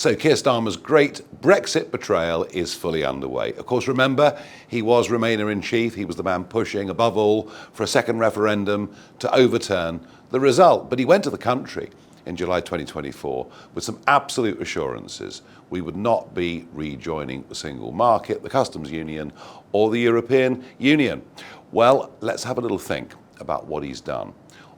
So Keir Starmer's great Brexit betrayal is fully underway. Of course, remember, he was Remainer-in-Chief. He was the man pushing, above all, for a second referendum to overturn the result. But he went to the country in July 2024 with some absolute assurances we would not be rejoining the single market, the customs union, or the European Union. Well, let's have a little think about what he's done.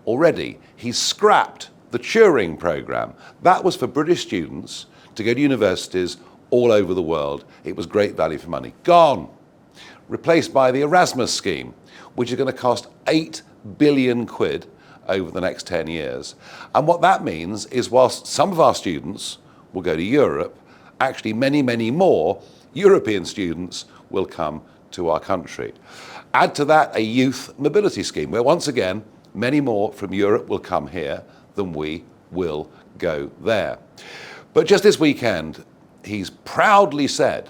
Already, he's scrapped the Turing programme. That was for British students to go to universities all over the world. It was great value for money. Gone. Replaced by the Erasmus scheme, which is going to cost 8 billion quid over the next 10 years. And what that means is whilst some of our students will go to Europe, actually many, many more European students will come to our country. Add to that a youth mobility scheme, where once again, many more from Europe will come here than we will go there. But just this weekend, he's proudly said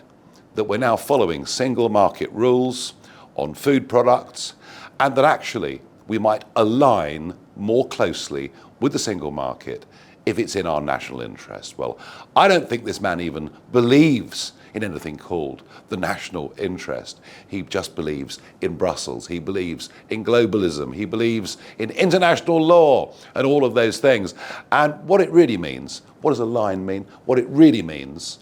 that we're now following single market rules on food products, and that actually we might align more closely with the single market if it's in our national interest. Well, I don't think this man even believes in anything called the national interest. He just believes in Brussels. He believes in globalism. He believes in international law and all of those things. And what it really means, what does a line mean? What it really means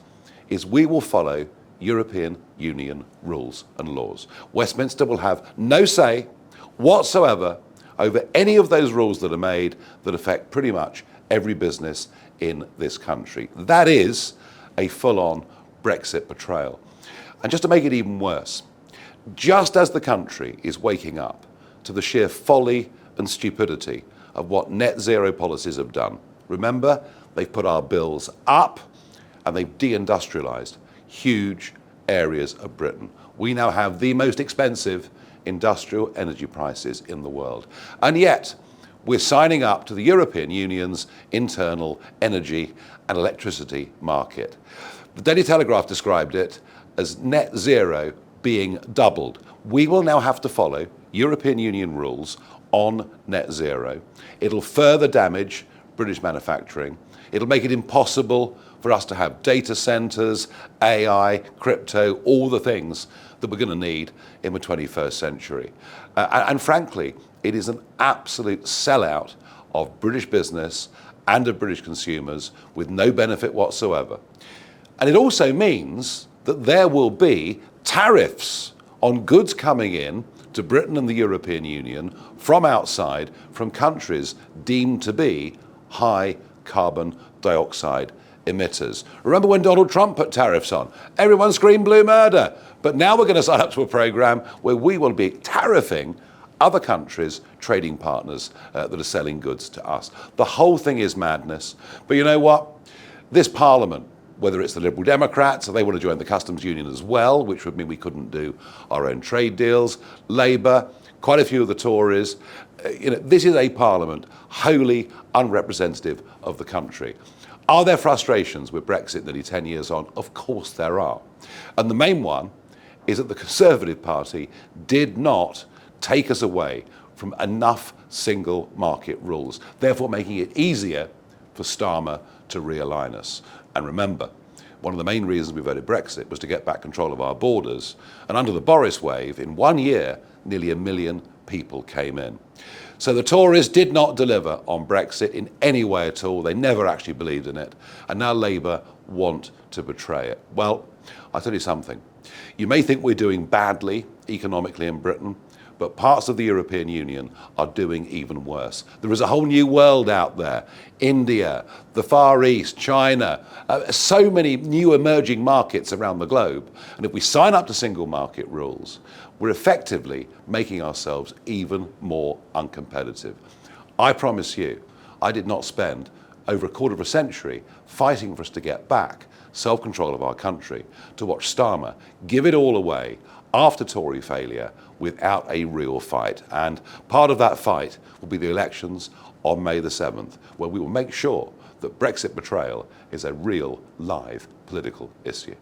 is we will follow European Union rules and laws. Westminster will have no say whatsoever over any of those rules that are made that affect pretty much every business in this country. That is a full-on Brexit betrayal. And just to make it even worse, just as the country is waking up to the sheer folly and stupidity of what net zero policies have done, remember, they've put our bills up and they've deindustrialized huge areas of Britain. We now have the most expensive industrial energy prices in the world. And yet, we're signing up to the European Union's internal energy and electricity market. The Daily Telegraph described it as net zero being doubled. We will now have to follow European Union rules on net zero. It'll further damage British manufacturing. It'll make it impossible for us to have data centres, AI, crypto, all the things that we're going to need in the 21st century. And frankly, it is an absolute sellout of British business and of British consumers with no benefit whatsoever. And it also means that there will be tariffs on goods coming in to Britain and the European Union from outside, from countries deemed to be high carbon dioxide emitters. Remember when Donald Trump put tariffs on? Everyone screamed blue murder. But now we're going to sign up to a program where we will be tariffing other countries, trading partners that are selling goods to us. The whole thing is madness. But you know what? This Parliament, whether it's the Liberal Democrats, or they want to join the customs union as well, which would mean we couldn't do our own trade deals, Labour, quite a few of the Tories, this is a Parliament wholly unrepresentative of the country. Are there frustrations with Brexit nearly 10 years on? Of course there are. And the main one is that the Conservative Party did not take us away from enough single market rules, therefore making it easier for Starmer to realign us. And remember, one of the main reasons we voted Brexit was to get back control of our borders. And under the Boris wave, in 1 year, nearly 1 million people came in. So the Tories did not deliver on Brexit in any way at all. They never actually believed in it. And now Labour want to betray it. Well, I'll tell you something. You may think we're doing badly economically in Britain, but parts of the European Union are doing even worse. There is a whole new world out there. India, the Far East, China, so many new emerging markets around the globe. And if we sign up to single market rules, we're effectively making ourselves even more uncompetitive. I promise you, I did not spend over a quarter of a century fighting for us to get back self-control of our country, to watch Starmer give it all away after Tory failure without a real fight. And part of that fight will be the elections on May the 7th, where we will make sure that Brexit betrayal is a real, live political issue.